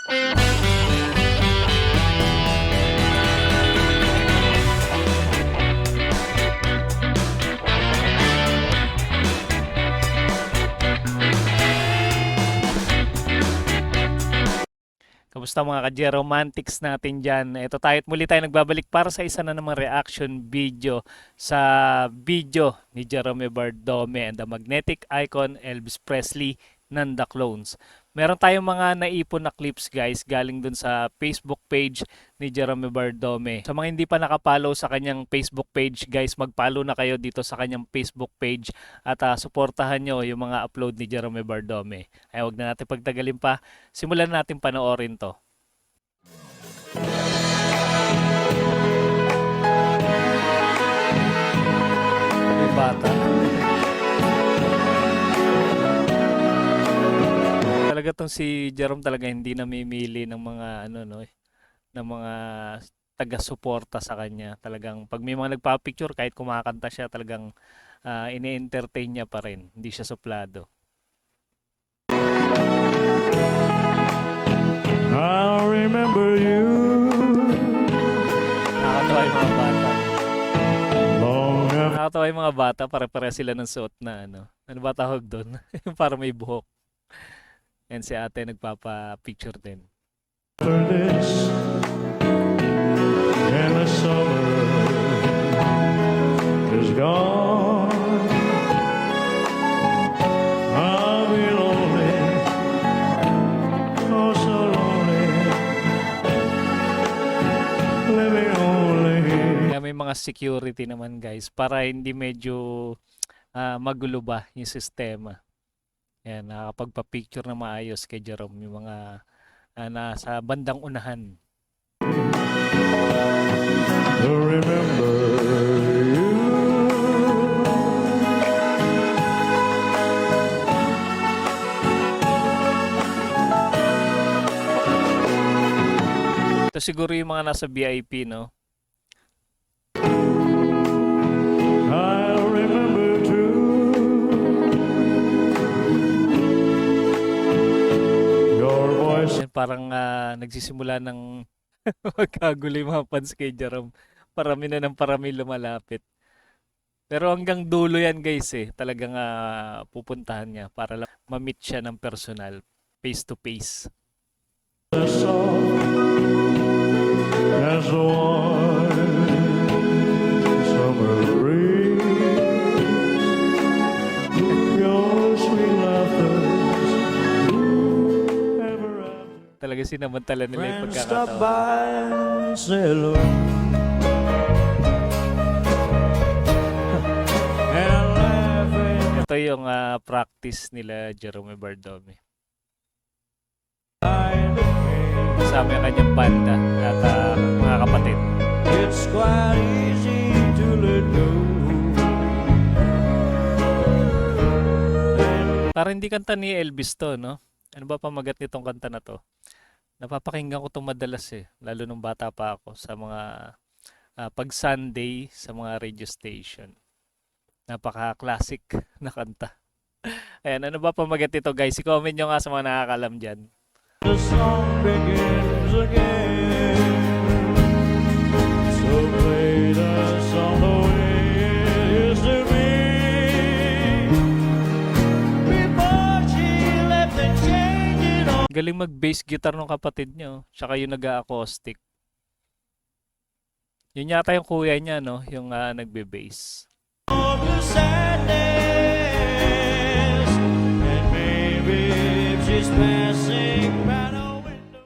Kamusta mga ka-J-Romantics natin dyan? Ito tayo at muli tayo nagbabalik para sa isa na namang reaction video sa video ni Jerome Bardome and the Magnetic Icon Elvis Presley ng The Clones. Meron tayong mga naipon na clips guys galing dun sa Facebook page ni Jerome Bardome. Sa mga hindi pa nakapollow sa kanyang Facebook page guys, mag-follow na kayo dito sa kanyang Facebook page at suportahan nyo yung mga upload ni Jerome Bardome. Ay wag na natin pagtagalin pa, simulan natin panoorin to. Yung bata. Talaga tong si Jerome talaga hindi namimili ng mga ng mga taga-suporta sa kanya. Talagang pag may mga nagpa-picture kahit kumakanta siya, talagang ini-entertain niya pa rin. Hindi siya suplado. I remember you. Nakakatawa yung mga bata. Long after Nakakatawa yung mga bata, pare-pare sila ng suot na ano ba tawag doon? Para may buhok. Yan si ate nagpapa-picture din. this, and the summer is gone. I'll be lonely, oh so lonely, living only. Kaya may mga security naman guys para hindi medyo magulo ba yung sistema. Yan, nakakapagpa-picture na maayos kay Jerome yung mga nasa bandang unahan. To remember you. Ito siguro yung mga nasa VIP, no? I'll remember too. Your voice. Yan, parang nagsisimula ng magkagulo yung mga fans kay Jerome. Parami na ng parami lumalapit. Pero hanggang dulo yan guys eh. Talagang pupuntahan niya para lang ma-meet siya ng personal. Face to face. As soft as the warm summer breeze, your sweet laughter ever after. Talaga sinamantala nila yung Friends stop pagkakataon. by and say hello. And laughing Ito yung practice nila Jerome Bardome. Kasama yung kanyang banda at mga kapatid. it's quite easy to let go. Para hindi kanta ni Elvis to, no? Ano ba pamagat nitong kanta na to? Napapakinggan ko itong madalas eh. Lalo nung bata pa ako sa mga pag Sunday sa mga radio station. Napaka-classic na kanta. Ayan, ano ba pamagat nito guys? I-comment nyo nga sa mga nakakalam dyan. The song begins again. So play the song the way it used to be. Before she left and changed it all. Galing mag-bass guitar ng kapatid nyo. Tsaka yung nag-acoustic. Yun yata yung kuya niya, no? Yung nagbe-bass. The sadness. And maybe if she's passing by the window.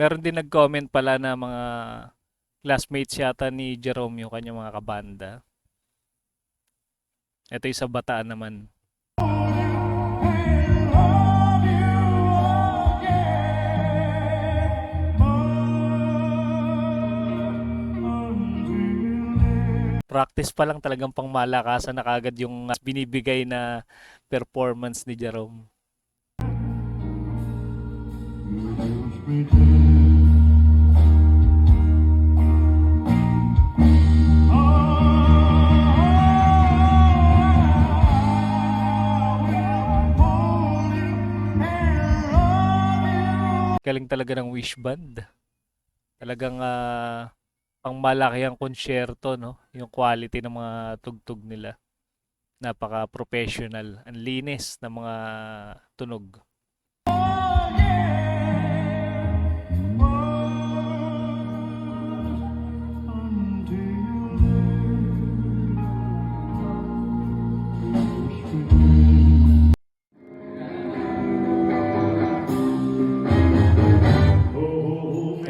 Meron din nag-comment pala na mga classmates yata ni Jerome yung kanyang mga kabanda. Ito yung sa Bataan naman. Practice pa lang talagang pangmalakasan na kagad yung binibigay na performance ni Jerome. Galing talaga ng Wishband. Talagang pangmalaki ang konsyerto, no? Yung quality ng mga tugtog nila. Napaka-professional. Ang linis ng mga tunog.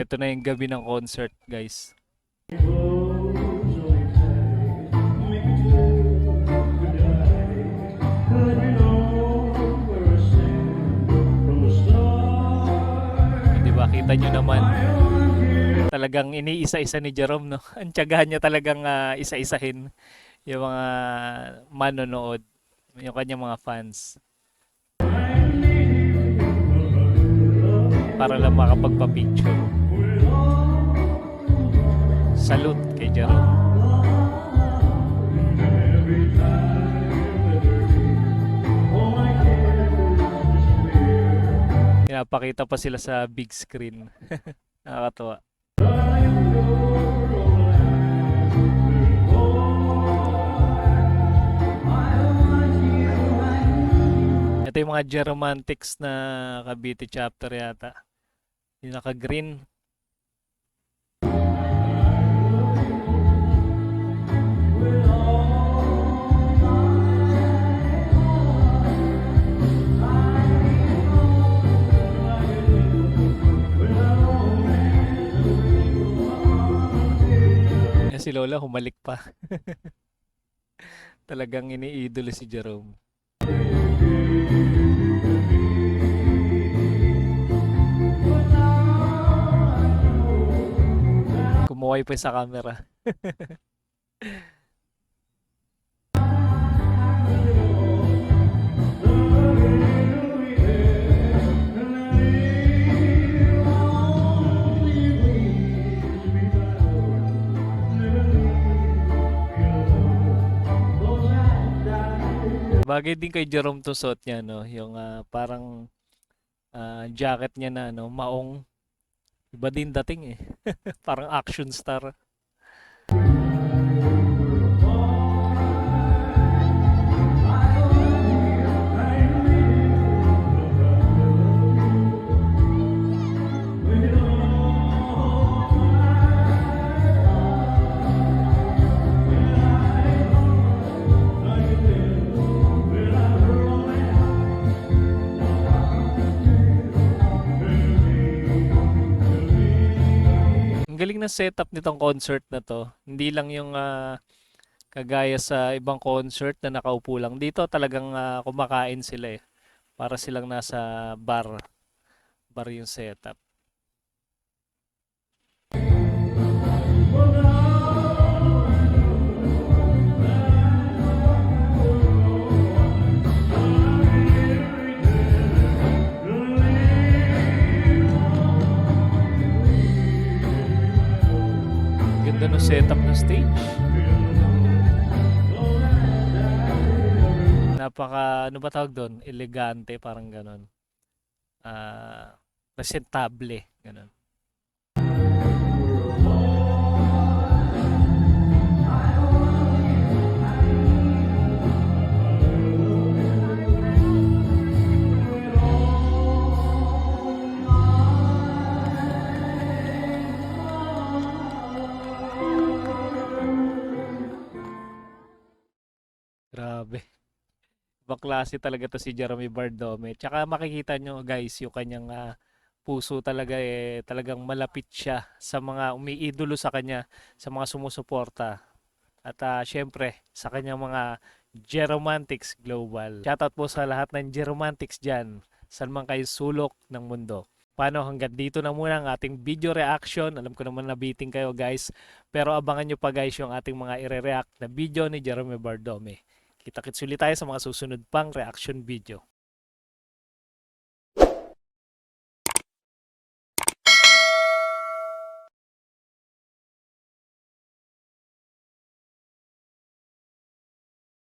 Ito na yung gabi ng concert, guys. Di ba? Kita nyo naman. Talagang iniisa-isa ni Jerome, no? Ang tiyagahan niya talagang isa-isahin yung mga manonood, yung kanyang mga fans. Para lang makapagpa-picture. Salute kay Jerome. Pinapakita pa sila sa big screen. Nakakatuwa. Ito yung mga Geromantics na Cavite chapter yata. Yung naka-green. Si Lola humalik pa. Talagang iniidolo si Jerome. Kumuhay pa sa camera. Bagay din kay Jerome to suot niya, no? Yung parang jacket niya na no, maong. Iba din dating eh. Parang action star. Ang galing ng setup nitong concert na to. Hindi lang yung kagaya sa ibang concert na nakaupo lang. Dito talagang kumakain sila eh. Para silang nasa bar. Bar yung setup. Ganda ng setup ng stage. Napaka, ano ba tawag doon? Elegante, parang ganon. Presentable, ganon. Grabe. Ibang klase talaga to si Jeremy Bardome. Tsaka makikita nyo guys, yung kanyang puso talaga eh, talagang malapit siya sa mga umiidolo sa kanya, sa mga sumusuporta. At syempre, sa kanyang mga Geromantics Global. Shoutout po sa lahat ng Geromantics dyan, saan man kayo sulok ng mundo. Paano, hanggang dito na muna ang ating video reaction. Alam ko naman nabiting kayo guys. Pero abangan nyo pa guys yung ating mga ire-react na video ni Jeremy Bardome. Kita-kits ulit tayo sa mga susunod pang reaction video.